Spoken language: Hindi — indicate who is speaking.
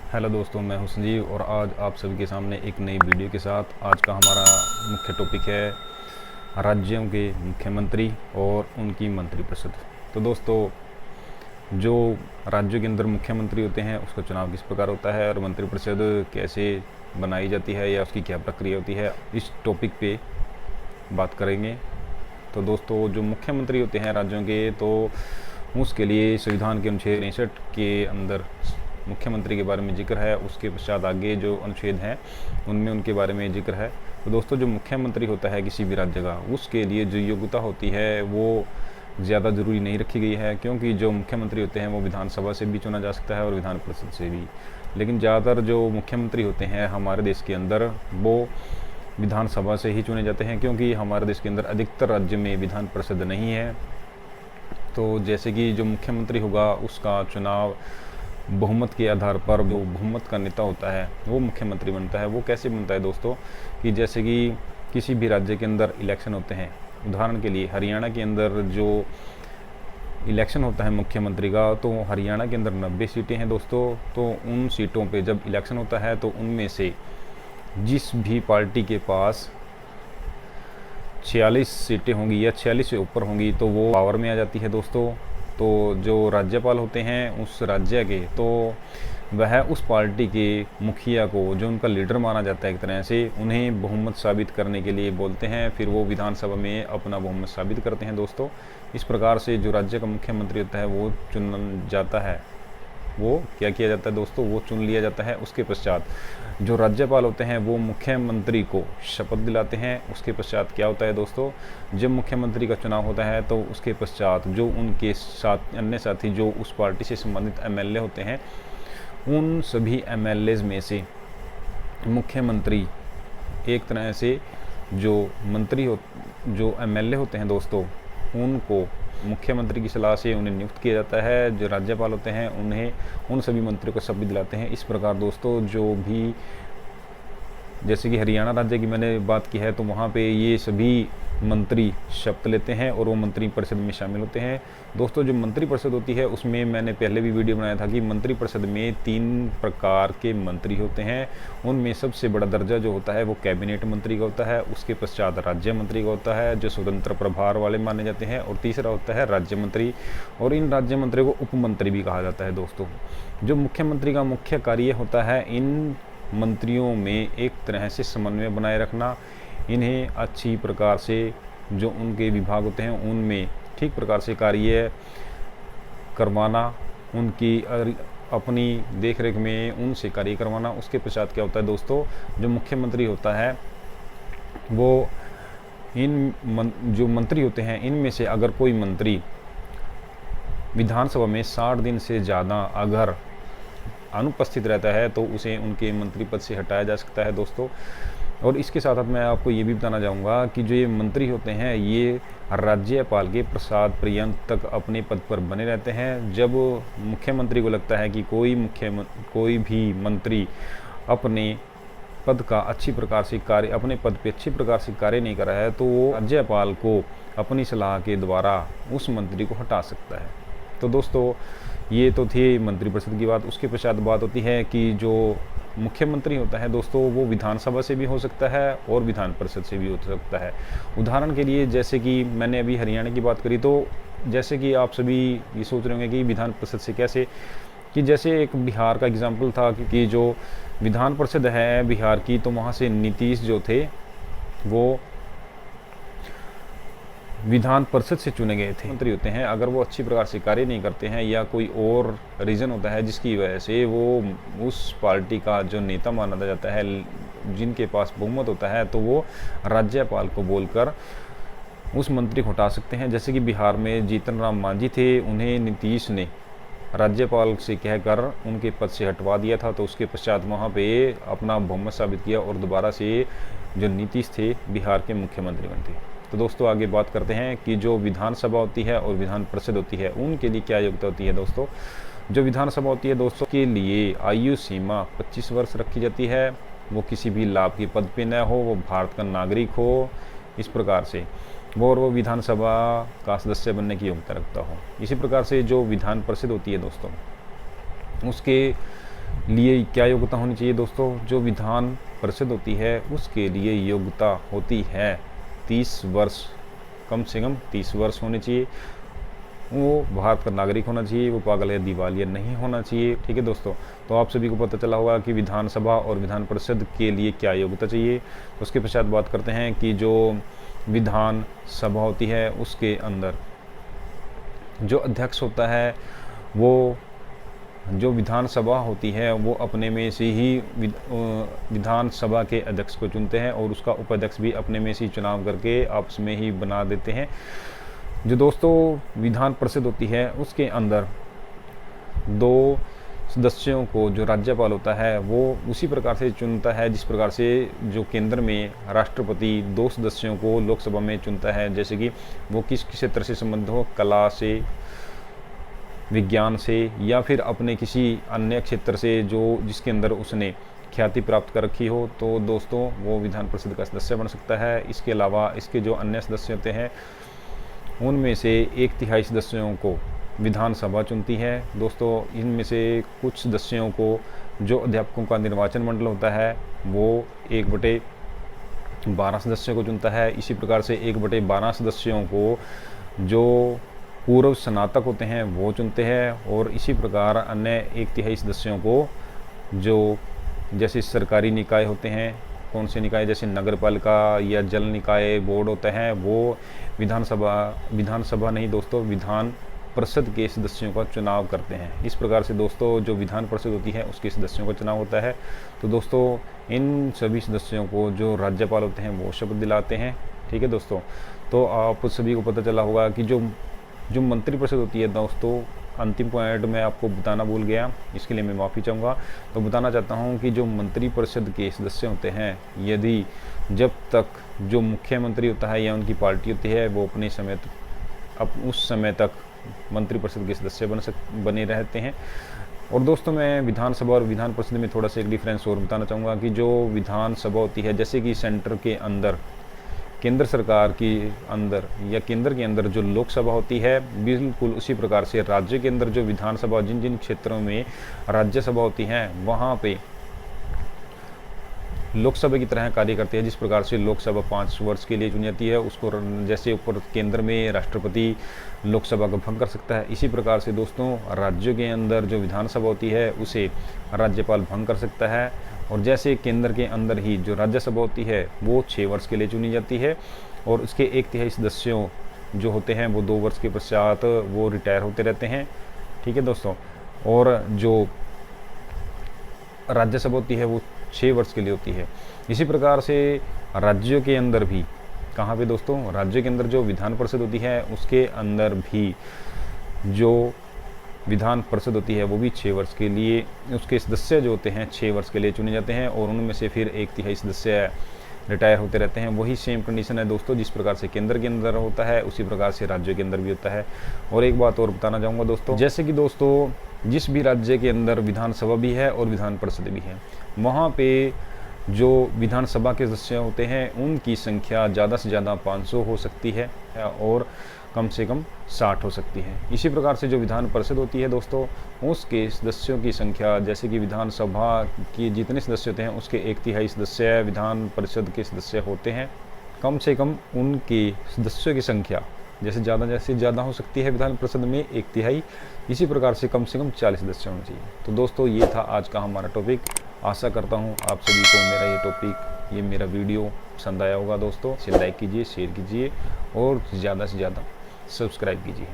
Speaker 1: हेलो दोस्तों, मैं हूं संजीव और आज आप सभी के सामने एक नई वीडियो के साथ। आज का हमारा मुख्य टॉपिक है राज्यों के मुख्यमंत्री और उनकी मंत्रिपरिषद। तो दोस्तों, जो राज्यों के अंदर मुख्यमंत्री होते हैं उसका चुनाव किस प्रकार होता है और मंत्रिपरिषद कैसे बनाई जाती है या उसकी क्या प्रक्रिया होती है, इस टॉपिक पे बात करेंगे। तो दोस्तों, जो मुख्यमंत्री होते हैं राज्यों के, तो उसके लिए संविधान के अनुच्छेद 63 के अंदर मुख्यमंत्री के बारे में जिक्र है। उसके पश्चात आगे जो अनुच्छेद हैं उनमें उनके बारे में जिक्र है। तो दोस्तों, जो मुख्यमंत्री होता है किसी भी राज्य का, उसके लिए जो योग्यता होती है वो ज़्यादा ज़रूरी नहीं रखी गई है, क्योंकि जो मुख्यमंत्री होते हैं वो विधानसभा से भी चुना जा सकता है और विधान परिषद से भी। लेकिन ज़्यादातर जो मुख्यमंत्री होते हैं हमारे देश के अंदर, वो विधानसभा से ही चुने जाते हैं, क्योंकि हमारे देश के अंदर अधिकतर राज्य में विधान परिषद नहीं है। तो जैसे कि जो मुख्यमंत्री होगा उसका चुनाव बहुमत के आधार पर, जो बहुमत का नेता होता है वो मुख्यमंत्री बनता है। वो कैसे बनता है दोस्तों, कि जैसे कि किसी भी राज्य के अंदर इलेक्शन होते हैं। उदाहरण के लिए हरियाणा के अंदर जो इलेक्शन होता है मुख्यमंत्री का, तो हरियाणा के अंदर 90 सीटें हैं दोस्तों। तो उन सीटों पे जब इलेक्शन होता है तो उनमें से जिस भी पार्टी के पास 46 सीटें होंगी या 46 से ऊपर होंगी तो वो पावर में आ जाती है दोस्तों। तो जो राज्यपाल होते हैं उस राज्य के, तो वह उस पार्टी के मुखिया को, जो उनका लीडर माना जाता है एक तरह से, उन्हें बहुमत साबित करने के लिए बोलते हैं। फिर वो विधानसभा में अपना बहुमत साबित करते हैं दोस्तों। इस प्रकार से जो राज्य का मुख्यमंत्री होता है वो चुन जाता है। वो क्या किया जाता है दोस्तों, वो चुन लिया जाता है। उसके पश्चात जो राज्यपाल होते हैं वो मुख्यमंत्री को शपथ दिलाते हैं। उसके पश्चात क्या होता है दोस्तों, जब मुख्यमंत्री का चुनाव होता है तो उसके पश्चात जो उनके साथ अन्य साथी, जो उस पार्टी से संबंधित एमएलए होते हैं, उन सभी एमएलएज में से मुख्यमंत्री एक तरह से जो एमएलए होते हैं दोस्तों, उनको मुख्यमंत्री की सलाह से उन्हें नियुक्त किया जाता है। जो राज्यपाल होते हैं उन्हें उन सभी मंत्रियों को शपथ दिलाते हैं। इस प्रकार दोस्तों, जो भी जैसे कि हरियाणा राज्य की मैंने बात की है, तो वहाँ पे ये सभी मंत्री शपथ लेते हैं और वो मंत्री परिषद में शामिल होते हैं। दोस्तों, जो मंत्री परिषद होती है उसमें मैंने पहले भी वीडियो बनाया था कि मंत्री परिषद में 3 प्रकार के मंत्री होते हैं। उनमें सबसे बड़ा दर्जा जो होता है वो कैबिनेट मंत्री का होता है। उसके पश्चात राज्य मंत्री का होता है, जो स्वतंत्र प्रभार वाले माने जाते हैं, और तीसरा होता है राज्य मंत्री। और इन राज्य मंत्री को उप मंत्री भी कहा जाता है दोस्तों। जो मुख्यमंत्री का मुख्य कार्य होता है इन मंत्रियों में एक तरह से समन्वय बनाए रखना, इन्हें अच्छी प्रकार से जो उनके विभाग होते हैं उनमें ठीक प्रकार से कार्य करवाना, उनकी अपनी देखरेख में उनसे कार्य करवाना। उसके पश्चात क्या होता है दोस्तों, जो मुख्यमंत्री होता है वो जो मंत्री होते हैं इनमें से अगर कोई मंत्री विधानसभा में 60 दिन से ज़्यादा अगर अनुपस्थित रहता है तो उसे उनके मंत्री पद से हटाया जा सकता है दोस्तों। और इसके साथ साथ मैं आपको ये भी बताना चाहूँगा कि जो ये मंत्री होते हैं ये राज्यपाल के प्रसाद पर्यंत तक अपने पद पर बने रहते हैं। जब मुख्यमंत्री को लगता है कि कोई भी मंत्री अपने पद का अच्छी प्रकार से कार्य, अपने पद पे अच्छी प्रकार से कार्य नहीं कर रहा है, तो वो राज्यपाल को अपनी सलाह के द्वारा उस मंत्री को हटा सकता है। तो दोस्तों, ये तो थी मंत्रिपरिषद की बात। उसके पश्चात बात होती है कि जो मुख्यमंत्री होता है दोस्तों वो विधानसभा से भी हो सकता है और विधान परिषद से भी हो सकता है। उदाहरण के लिए जैसे कि मैंने अभी हरियाणा की बात करी, तो जैसे कि आप सभी ये सोच रहे होंगे कि विधान परिषद से कैसे, कि जैसे एक बिहार का एग्जाम्पल था कि जो विधान परिषद है बिहार की, तो वहाँ से नीतीश जो थे वो विधान परिषद से चुने गए थे। मंत्री होते हैं अगर वो अच्छी प्रकार से कार्य नहीं करते हैं या कोई और रीज़न होता है जिसकी वजह से वो उस पार्टी का जो नेता माना जाता है, जिनके पास बहुमत होता है, तो वो राज्यपाल को बोलकर उस मंत्री को हटा सकते हैं। जैसे कि बिहार में जीतन राम मांझी थे, उन्हें नीतीश ने राज्यपाल से कहकर उनके पद से हटवा दिया था। तो उसके पश्चात वहाँ पे अपना बहुमत साबित किया और दोबारा से जो नीतीश थे बिहार के मुख्यमंत्री बने। तो दोस्तों, आगे बात करते हैं कि जो विधानसभा होती है और विधान परिषद होती है उनके लिए क्या योग्यता होती है दोस्तों। जो विधानसभा होती है दोस्तों के लिए आयु सीमा 25 वर्ष रखी जाती है। वो किसी भी लाभ के पद पे न हो, वो भारत का नागरिक हो, इस प्रकार से वो विधानसभा का सदस्य बनने की योग्यता रखता हो। इसी प्रकार से जो विधान परिषद होती है दोस्तों, उसके लिए क्या योग्यता होनी चाहिए दोस्तों? जो विधान परिषद होती है उसके लिए योग्यता होती है 30 वर्ष, कम से कम 30 वर्ष होने चाहिए। वो भारत का नागरिक होना चाहिए, वो पागल या दिवालिया नहीं होना चाहिए। ठीक है दोस्तों, तो आप सभी को पता चला होगा कि विधानसभा और विधान परिषद के लिए क्या योग्यता चाहिए। उसके पश्चात बात करते हैं कि जो विधान सभा होती है उसके अंदर जो अध्यक्ष होता है, वो जो विधानसभा होती है वो अपने में से ही विधानसभा के अध्यक्ष को चुनते हैं और उसका उपाध्यक्ष भी अपने में से ही चुनाव करके आपस में ही बना देते हैं। जो दोस्तों विधान परिषद होती है उसके अंदर 2 सदस्यों को जो राज्यपाल होता है वो उसी प्रकार से चुनता है जिस प्रकार से जो केंद्र में राष्ट्रपति 2 सदस्यों को लोकसभा में चुनता है। जैसे कि वो किस क्षेत्र से संबंध हो, कला से, विज्ञान से या फिर अपने किसी अन्य क्षेत्र से जो जिसके अंदर उसने ख्याति प्राप्त कर रखी हो, तो दोस्तों वो विधान परिषद का सदस्य बन सकता है। इसके अलावा इसके जो अन्य सदस्य होते हैं उनमें से 1/3 सदस्यों को विधानसभा चुनती है। दोस्तों इनमें से कुछ सदस्यों को जो अध्यापकों का निर्वाचन मंडल होता है वो 1/12 सदस्यों को चुनता है। इसी प्रकार से 1/12 सदस्यों को जो पूर्व स्नातक होते हैं वो चुनते हैं। और इसी प्रकार अन्य 1/3 सदस्यों को जो जैसे सरकारी निकाय होते हैं, कौन से निकाय, जैसे नगर पालिका या जल निकाय बोर्ड होते हैं, वो विधानसभा नहीं दोस्तों, विधान परिषद के सदस्यों का चुनाव करते हैं। इस प्रकार से दोस्तों जो विधान परिषद होती है उसके सदस्यों का चुनाव होता है। तो दोस्तों इन सभी सदस्यों को जो राज्यपाल होते हैं वो शपथ दिलाते हैं। ठीक है दोस्तों, तो आप सभी को पता चला होगा कि जो मंत्रिपरिषद होती है दोस्तों, अंतिम पॉइंट मैं आपको बताना भूल गया, इसके लिए मैं माफ़ी चाहूँगा। तो बताना चाहता हूँ कि जो मंत्रिपरिषद के सदस्य होते हैं, यदि जब तक जो मुख्यमंत्री होता है या उनकी पार्टी होती है वो अपने समय तक उस समय तक मंत्रिपरिषद के सदस्य बने रहते हैं। और दोस्तों मैं विधानसभा और विधान परिषद में थोड़ा सा एक डिफरेंस और बताना चाहूँगा कि जो विधानसभा होती है, जैसे कि सेंटर के अंदर, केंद्र सरकार के अंदर या केंद्र के अंदर जो लोकसभा होती है, बिल्कुल उसी प्रकार से राज्य के अंदर जो विधानसभा, जिन जिन क्षेत्रों में राज्यसभा होती है वहाँ पे लोकसभा की तरह कार्य करती है। जिस प्रकार से लोकसभा 5 वर्ष के लिए चुनी जाती है, उसको जैसे ऊपर केंद्र में राष्ट्रपति लोकसभा का भंग कर सकता है, इसी प्रकार से दोस्तों राज्यों के अंदर जो विधानसभा होती है उसे राज्यपाल भंग कर सकता है। और जैसे केंद्र के अंदर ही जो राज्यसभा होती है वो 6 वर्ष के लिए चुनी जाती है और उसके 1/3 सदस्यों जो होते हैं वो 2 वर्ष के पश्चात वो रिटायर होते रहते हैं। ठीक है दोस्तों, और जो राज्यसभा होती है वो 6 वर्ष के लिए होती है। इसी प्रकार से राज्यों के अंदर भी, कहाँ पे दोस्तों, राज्य के अंदर जो विधान परिषद होती है उसके अंदर भी जो विधान परिषद होती है वो भी 6 वर्ष के लिए, उसके सदस्य जो होते हैं 6 वर्ष के लिए चुने जाते हैं और उनमें से फिर 1/3 सदस्य रिटायर होते रहते हैं। वही सेम कंडीशन है दोस्तों, जिस प्रकार से केंद्र के अंदर होता है उसी प्रकार से राज्यों के अंदर भी होता है। और एक बात और बताना चाहूँगा दोस्तों, जैसे कि दोस्तों जिस भी राज्य के अंदर विधानसभा भी है और विधान परिषद भी है, वहाँ पे जो विधानसभा के सदस्य होते हैं उनकी संख्या ज़्यादा से ज़्यादा 500 हो सकती है और कम से कम 60 हो सकती है। इसी प्रकार से जो विधान परिषद होती है दोस्तों, उसके सदस्यों की संख्या, जैसे कि विधानसभा के जितने सदस्य होते हैं उसके 1/3 सदस्य विधान परिषद के सदस्य होते हैं। कम से कम उनके सदस्यों की संख्या जैसे ज़्यादा हो सकती है विधान परिषद में 1/3, इसी प्रकार से कम 40 सदस्य होने चाहिए। तो दोस्तों ये था आज का हमारा टॉपिक। आशा करता हूँ आप सभी को मेरा ये टॉपिक, ये मेरा वीडियो पसंद आया होगा दोस्तों। इसे लाइक कीजिए, शेयर कीजिए और ज़्यादा से ज़्यादा सब्सक्राइब कीजिए।